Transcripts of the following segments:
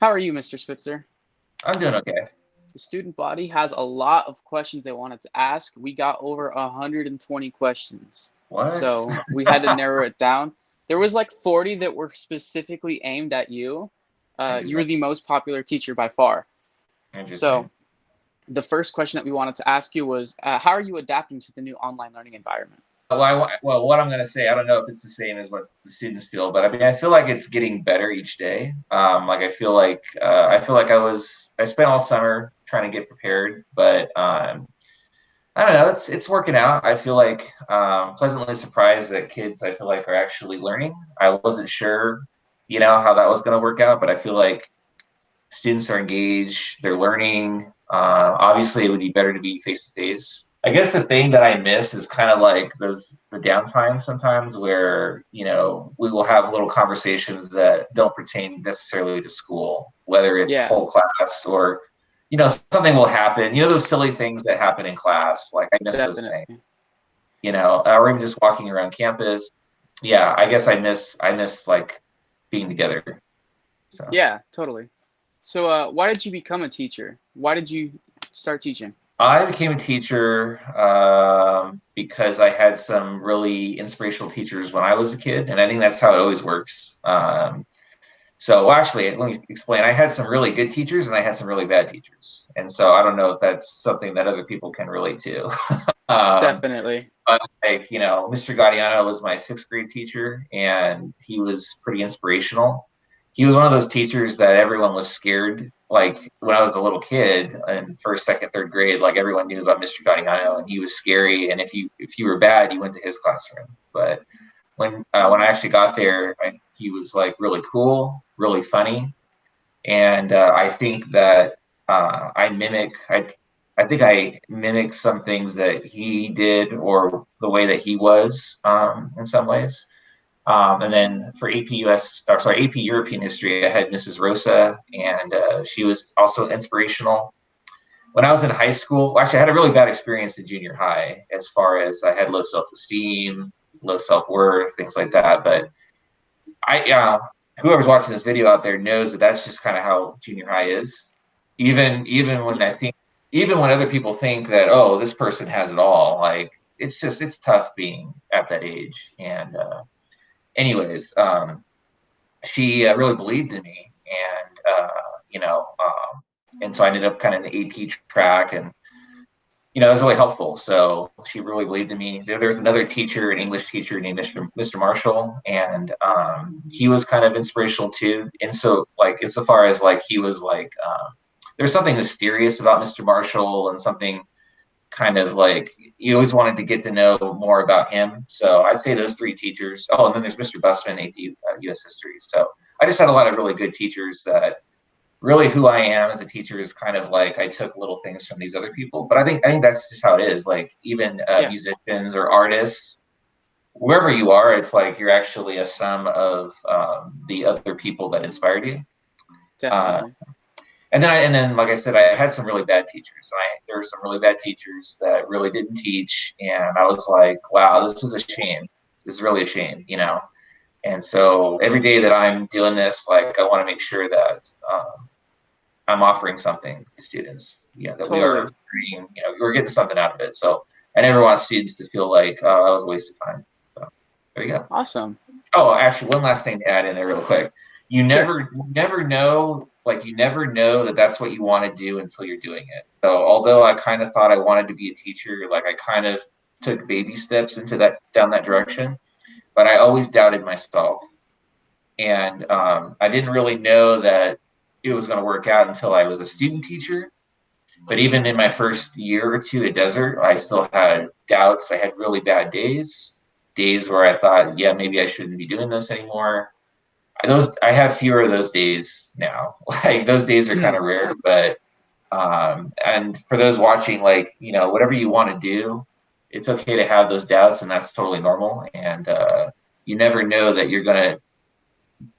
How are you, Mr. Spitzer? I'm doing okay. The student body has a lot of questions they wanted to ask. We got over 120 questions, What? so we had to narrow it down. There was like 40 that were specifically aimed at you. You were Interesting. the most popular teacher by far. So Interesting. the first question that we wanted to ask you was, how are you adapting to the new online learning environment? Well, what I'm going to say, I don't know if it's the same as what the students feel, but I mean, I feel like it's getting better each day. Like I feel like I spent all summer trying to get prepared, but I don't know, it's working out. I feel like pleasantly surprised that kids, I feel like, are actually learning. I wasn't sure, how that was going to work out, but I feel like students are engaged, they're learning. Obviously, it would be better to be face to face. I guess the thing that I miss is kind of like the downtime sometimes where, we will have little conversations that don't pertain necessarily to school, whether it's Yeah, whole class or, something will happen. Those silly things that happen in class. Like I miss those things, definitely. or even just walking around campus. Yeah, I guess I miss like being together. So. Yeah, totally. So, why did you become a teacher? Why did you start teaching? I became a teacher because I had some really inspirational teachers when I was a kid, and I think that's how it always works. Well, actually, let me explain. I had some really good teachers, and I had some really bad teachers, and so I don't know if that's something that other people can relate to. um, Definitely. but Mr. Gaudiano was my sixth grade teacher, and he was pretty inspirational. He was one of those teachers that everyone was scared. Like when I was a little kid in first, second, third grade, like everyone knew about Mr. Gaudiano, and he was scary. And if you were bad, you went to his classroom. But when I actually got there, he was like really cool, really funny, and I think that I think I mimic some things that he did or the way that he was in some ways. And then for AP European History, I had Mrs. Rosa, and she was also inspirational. When I was in high school, well, actually, I had a really bad experience in junior high as far as I had low self-esteem, low self-worth, things like that. But whoever's watching this video out there knows that that's just kind of how junior high is. Even when even when other people think that, oh, this person has it all, like it's tough being at that age. And anyways, she really believed in me, and and so I ended up kind of in the AP track, and it was really helpful. So she really believed in me. There's another teacher, an English teacher named Mr. Marshall, and he was kind of inspirational too. And so, like, insofar as like he was like, there's something mysterious about Mr. Marshall, and something kind of like you always wanted to get to know more about him. So I'd say those three teachers. Oh, and then there's Mr. Busman, AP U.S. History. So I just had a lot of really good teachers that really who I am as a teacher is kind of like I took little things from these other people. But I think that's just how it is. Like even Yeah, musicians or artists, wherever you are, it's like you're actually a sum of the other people that inspired you. Uh, definitely. and then, like I said, I had some really bad teachers. There were some really bad teachers that really didn't teach, and I was like, wow, this is a shame. This is really a shame. And so every day that I'm doing this, like I want to make sure that I'm offering something to students, that we are Totally. learning, we're getting something out of it. So I never want students to feel like, oh, that was a waste of time. So there you go. Awesome. Oh, actually, one last thing to add in there real quick. You Sure. never know, like you never know that that's what you want to do until you're doing it. So although I kind of thought I wanted to be a teacher, like I kind of took baby steps down that direction, but I always doubted myself. And I didn't really know that it was going to work out until I was a student teacher. But even in my first year or two at Desert, I still had doubts. I had really bad days where I thought, yeah, maybe I shouldn't be doing this anymore. I have fewer of those days now. Like those days are kind of rare, but and for those watching, like whatever you want to do, it's okay to have those doubts, and that's totally normal. And you never know that you're gonna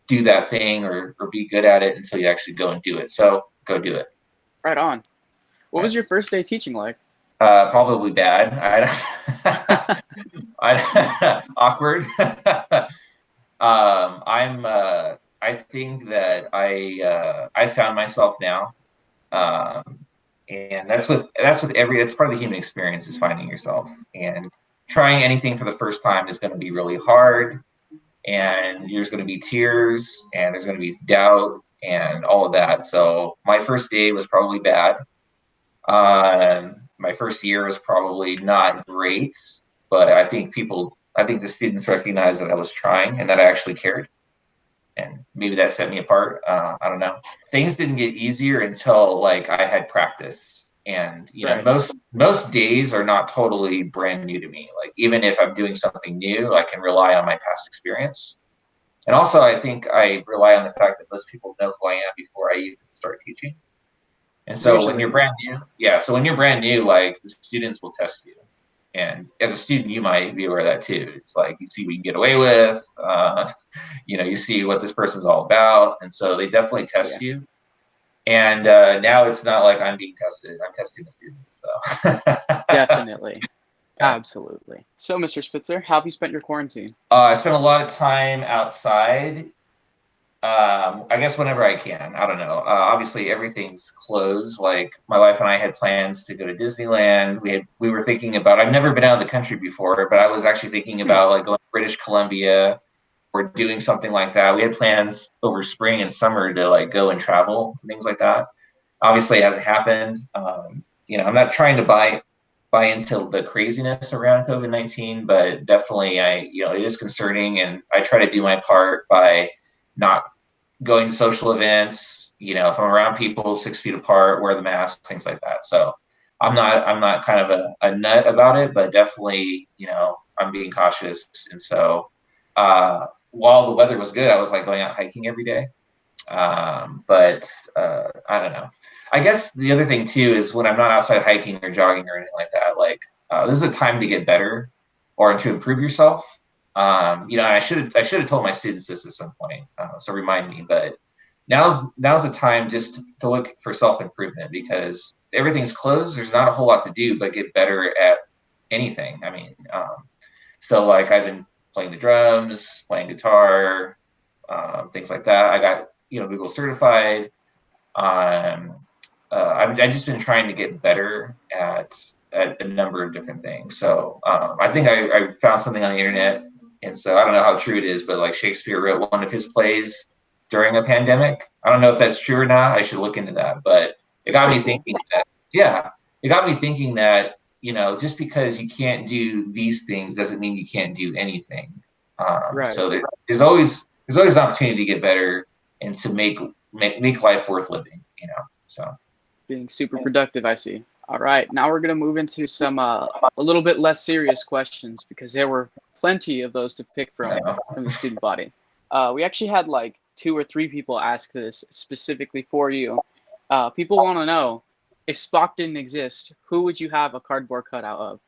do that thing or be good at it until you actually go and do it. So go do it. Right on. What Right. was your first day teaching like? Probably bad. Awkward. I'm I think that I found myself now, and that's part of the human experience is finding yourself, and trying anything for the first time is going to be really hard, and there's going to be tears, and there's going to be doubt, and all of that. So my first day was probably bad. My first year was probably not great, but I think the students recognized that I was trying and that I actually cared, and maybe that set me apart. I don't know. Things didn't get easier until like I had practice, and Right. most days are not totally brand new to me. Like even if I'm doing something new, I can rely on my past experience. And also, I think I rely on the fact that most people know who I am before I even start teaching. And so when you're Usually. brand new, yeah, so when you're brand new, like the students will test you. And as a student, you might be aware of that too. It's like you see what you can get away with, you see what this person's all about. And so they definitely test Yeah. you. And now it's not like I'm being tested, I'm testing the students. So Definitely. yeah. Absolutely. So, Mr. Spitzer, how have you spent your quarantine? I spent a lot of time outside. I guess whenever I can. I don't know. Obviously, everything's closed. Like my wife and I had plans to go to Disneyland. We were thinking about. I've never been out of the country before, but I was actually thinking about like going to British Columbia or doing something like that. We had plans over spring and summer to like go and travel, things like that. Obviously, it hasn't happened. I'm not trying to buy into the craziness around COVID-19, but definitely, it is concerning, and I try to do my part by not going to social events, if I'm around people 6 feet apart, wear the mask, things like that. So I'm not kind of a nut about it, but definitely, I'm being cautious. And so while the weather was good, I was like going out hiking every day. But I don't know. I guess the other thing too is when I'm not outside hiking or jogging or anything like that, like this is a time to get better or to improve yourself. And I should have told my students this at some point, so remind me. But now's the time just to look for self improvement because everything's closed. There's not a whole lot to do but get better at anything. I mean, so like I've been playing the drums, playing guitar, things like that. I got Google certified. I've just been trying to get better at a number of different things. So I think I found something on the internet, and so I don't know how true it is, but like Shakespeare wrote one of his plays during a pandemic. I don't know if that's true or not. I should look into that, but it That's got pretty me cool. thinking that yeah, it got me thinking that just because you can't do these things doesn't mean you can't do anything. Right. So there's always an opportunity to get better and to make life worth living. So Being super productive, I see. All right. Now we're going to move into some a little bit less serious questions because there were plenty of those to pick from the student body. We actually had like 2 or 3 people ask this specifically for you. People want to know if Spock didn't exist, who would you have a cardboard cutout of?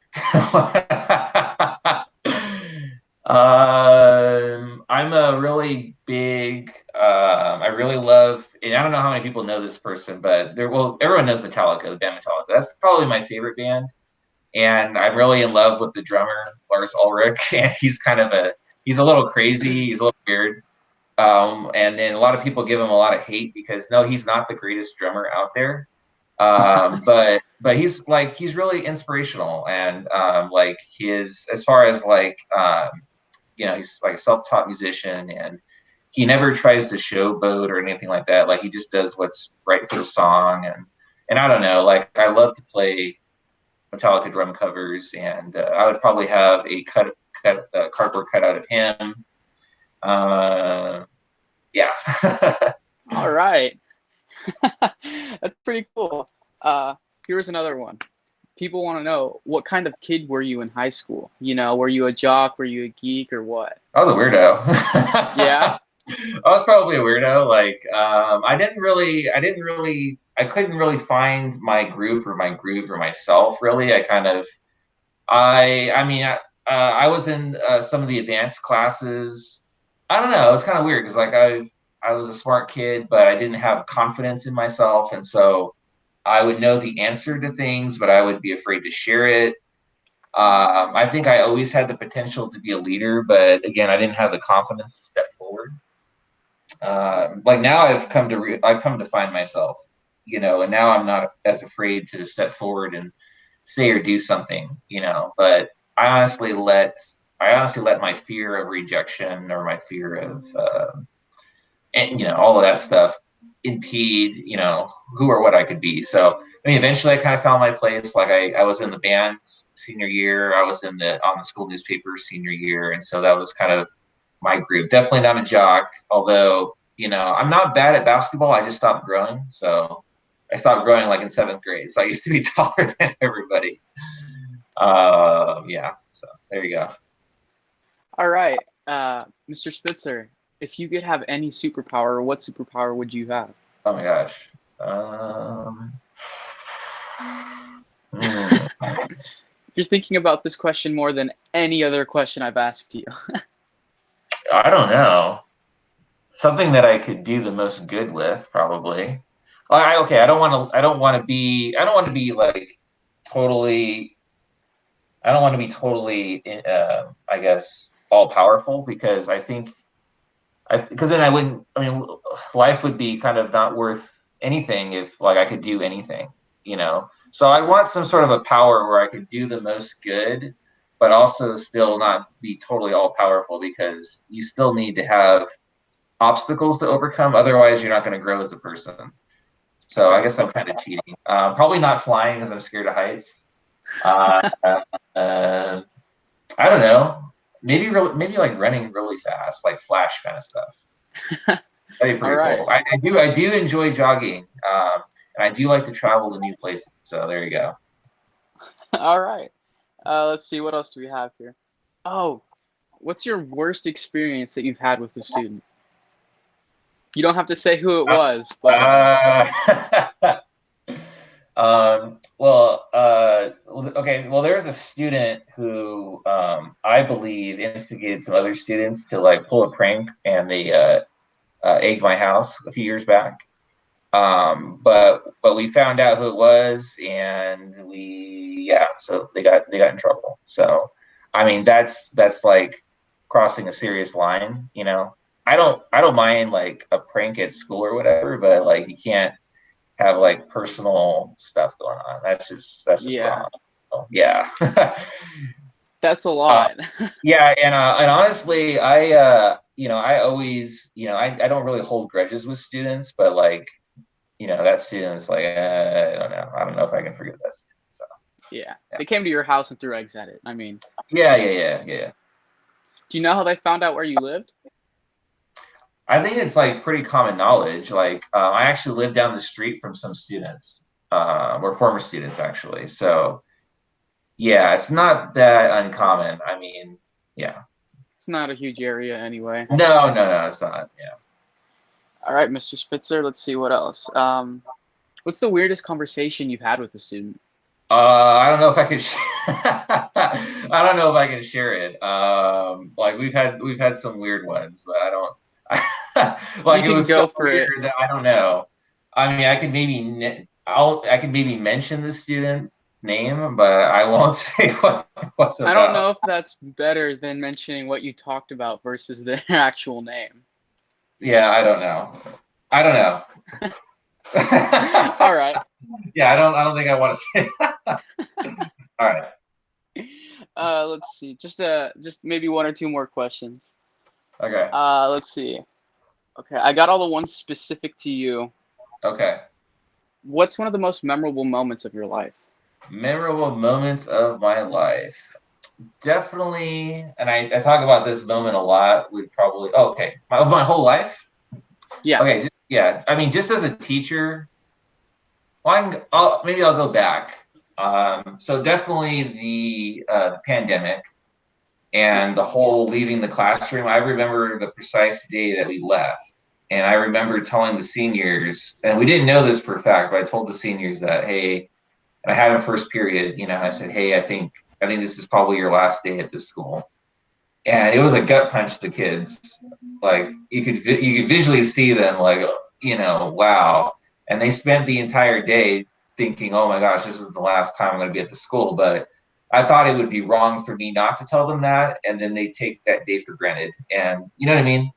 I'm a really big. I really love, and I don't know how many people know this person, but everyone knows Metallica, the band Metallica. That's probably my favorite band, and I'm really in love with the drummer Lars Ulrich, and he's a little crazy, he's a little weird, and then a lot of people give him a lot of hate because no, he's not the greatest drummer out there. But he's really inspirational, and like his as far as like he's like a self-taught musician, and he never tries to showboat or anything like that. Like he just does what's right for the song, and I don't know, like I love to play Metallica drum covers, and I would probably have a cardboard cutout of him. Yeah. All right. That's pretty cool. Here's another one. People want to know, what kind of kid were you in high school? Were you a jock? Were you a geek or what? I was a weirdo. Yeah. I was probably a weirdo. Like, I couldn't really find my group or my groove or myself. Really, I was in some of the advanced classes. I don't know. It was kind of weird because like I was a smart kid, but I didn't have confidence in myself, and so I would know the answer to things, but I would be afraid to share it. I think I always had the potential to be a leader, but again, I didn't have the confidence to step forward. like now I've come to find myself, you know, and now I'm not as afraid to step forward and say or do something, you know. But I honestly let my fear of rejection or my fear of and you know all of that stuff impede, you know, who or what I could be. So I mean, eventually I kind of found my place. Like I was in the band senior year, I was in the on the school newspaper senior year, and so that was kind of my group. Definitely not a jock, although you know I'm not bad at basketball. I just stopped growing, so I stopped growing like in 7th grade. So I used to be taller than everybody. Yeah. So there you go. All right, Mr. Spitzer, if you could have any superpower, what superpower would you have? Oh my gosh. Hmm. You're thinking about this question more than any other question I've asked you. I don't know. Something that I could do the most good with, probably. Okay. I don't want to. I don't want to be. I don't want to be like totally. I don't want to be totally. I guess all powerful because I think. Because then I wouldn't. I mean, life would be kind of not worth anything if like I could do anything. You know. So I want some sort of a power where I could do the most good, but also still not be totally all powerful because you still need to have obstacles to overcome. Otherwise, you're not going to grow as a person. So I Right. guess I'm kind of cheating. Probably not flying because I'm scared of heights. Uh, uh, I don't know. Maybe like running really fast, like Flash kind of stuff. That'd be All pretty right. cool. I do enjoy jogging, and I do like to travel to new places. So there you go. All right. Let's see. What else do we have here? Oh, what's your worst experience that you've had with a student? You don't have to say who it was, but Uh, okay. Well, there's a student who I believe instigated some other students to like pull a prank, and they egged my house a few years back. But we found out who it was, and so they got in trouble. So, I mean, that's like crossing a serious line, you know. I don't mind like a prank at school or whatever, but like you can't have like personal stuff going on. That's just yeah, wrong. So, yeah. that's a uh, lot. yeah, and honestly, I always, I don't really hold grudges with students, but like, that student's like, I don't know if I can forgive this. So Yeah, yeah, they came to your house and threw eggs at it. I mean, yeah. do you know how they found out where you lived? I think it's like pretty common knowledge. Like, I actually live down the street from some students, or former students actually. So yeah, it's not that uncommon. I mean, yeah. It's not a huge area anyway. No, it's not. Yeah. All right, Mr. Spitzer, let's see what else. What's the weirdest conversation you've had with a student? I don't know if I can. I don't know if I can share it. Like we've had some weird ones, but I don't. You Like it can was so go for weird it. that I don't know. I mean, I can maybe mention the student name, but I won't say what it was I don't about. know if that's better than mentioning what you talked about versus their actual name. Yeah, I don't know. I don't know. All right. Yeah, I don't think I want to say. All right. Let's see. Just maybe one or two more questions. Okay. Let's see. Okay, I got all the ones specific to you. Okay. What's one of the most memorable moments of your life? Memorable moments of my life. Definitely, and I talk about this moment a lot. Would probably okay, my whole life. Yeah. Okay, yeah. I mean, just as a teacher, well, maybe I'll go back. So definitely the pandemic Yeah. and the whole leaving the classroom. I remember the precise day that we left, and I remember telling the seniors, and we didn't know this for a fact, but I told the seniors that, hey, and I had a first period, I said, hey, I think this is probably your last day at this school. And it was a gut punch to kids. Like you could visually see them like, wow. And they spent the entire day thinking, oh my gosh, this is the last time I'm going to be at the school. But I thought it would be wrong for me not to tell them that. And then they take that day for granted. And you know what I mean?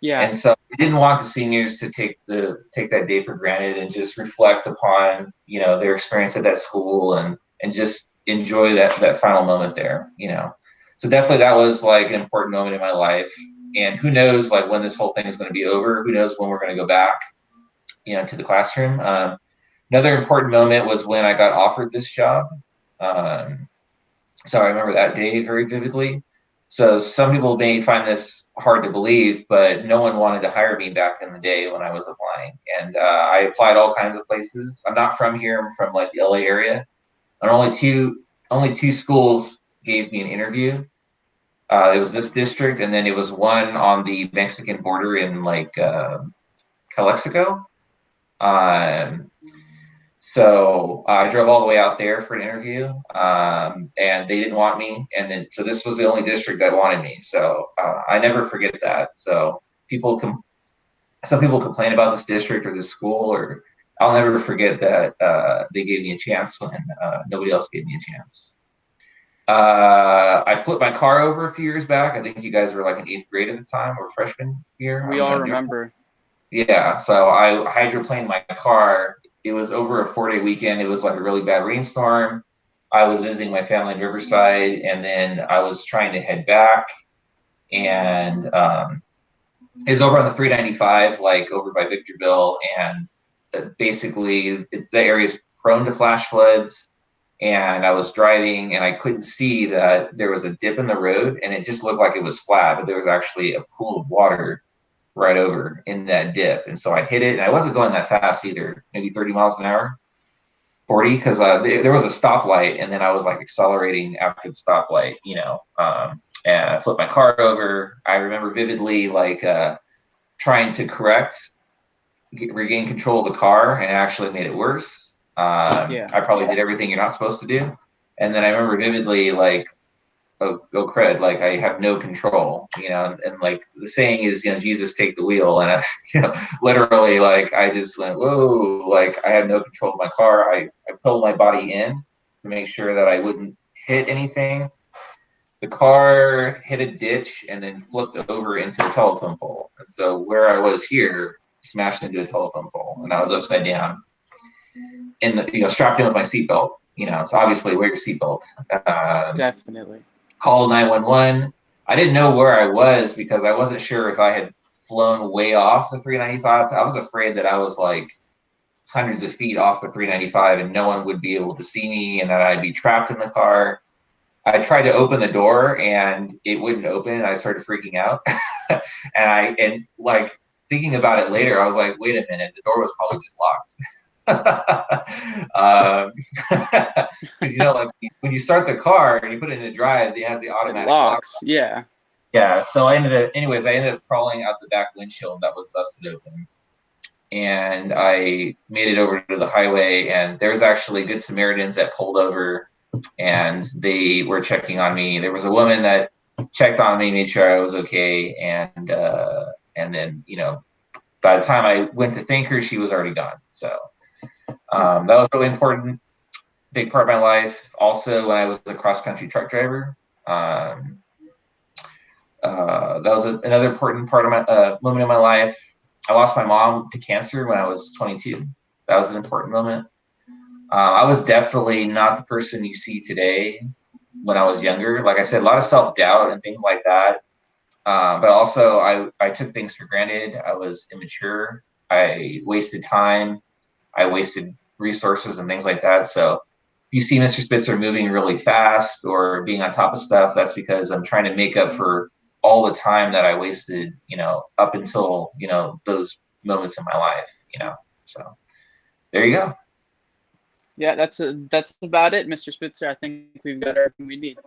Yeah. And so I didn't want the seniors to take that day for granted and just reflect upon, you know, their experience at that school and just enjoy that final moment there, you know. So definitely that was like an important moment in my life. And who knows like when this whole thing is going to be over? Who knows when we're going to go back, you know, to the classroom? Another important moment was when I got offered this job. So I remember that day very vividly. So some people may find this hard to believe, but no one wanted to hire me back in the day when I was applying. And I applied all kinds of places. I'm not from here. I'm from like the LA area. And only two schools gave me an interview. It was this district, and then it was one on the Mexican border in like Calexico. Um, So I drove all the way out there for an interview, and they didn't want me. And then, so this was the only district that wanted me. So I never forget that. So some people complain about this district or this school, or I'll never forget that they gave me a chance when nobody else gave me a chance. I flipped my car over a few years back. I think you guys were like in 8th grade at the time or freshman year. We all remember. Yeah, so I hydroplaned my car. It was over a 4-day weekend. It was like a really bad rainstorm. I was visiting my family in Riverside, and then I was trying to head back, and it was over on the 395, like over by Victorville, and basically the area is prone to flash floods. And I was driving, and I couldn't see that there was a dip in the road, and it just looked like it was flat, but there was actually a pool of water right over in that dip. And so I hit it, and I wasn't going that fast either, maybe 30 miles an hour, 40, because there was a stoplight, and then I was like accelerating after the stoplight, you know, and I flipped my car over. I remember vividly like trying to regain control of the car, and it actually made it worse. Yeah. I probably did everything you're not supposed to do. And then I remember vividly like, oh cred, like I have no control, you know, and like the saying is, you know, Jesus take the wheel. And I, you know, literally like I just went, whoa, like I had no control of my car. I pulled my body in to make sure that I wouldn't hit anything. The car hit a ditch and then flipped over into a telephone pole. And so where I was here smashed into a telephone pole, and I was upside down and, you know, strapped in with my seatbelt, you know, so obviously wear your seatbelt. Definitely. Called 911. I didn't know where I was because I wasn't sure if I had flown way off the 395. I was afraid that I was like hundreds of feet off the 395 and no one would be able to see me and that I'd be trapped in the car. I tried to open the door and it wouldn't open. I started freaking out. and like thinking about it later, I was like, wait a minute, the door was probably just locked. You know, like when you start the car and you put it in drive, it has the automatic locks. lock. Yeah. Yeah. So I ended up crawling out the back windshield that was busted open, and I made it over to the highway. And there was actually Good Samaritans that pulled over, and they were checking on me. There was a woman that checked on me, made sure I was okay, and then, you know, by the time I went to thank her, she was already gone. So that was really important, big part of my life. Also, when I was a cross-country truck driver, that was another important part of my moment in my life. I lost my mom to cancer when I was 22. That was an important moment. I was definitely not the person you see today when I was younger. Like I said, a lot of self-doubt and things like that. But also, I took things for granted. I was immature. I wasted time. I wasted resources and things like that. So if you see Mr. Spitzer moving really fast or being on top of stuff, that's because I'm trying to make up for all the time that I wasted, you know, up until, you know, those moments in my life, you know. So there you go. Yeah, that's about it, Mr. Spitzer. I think we've got everything we need.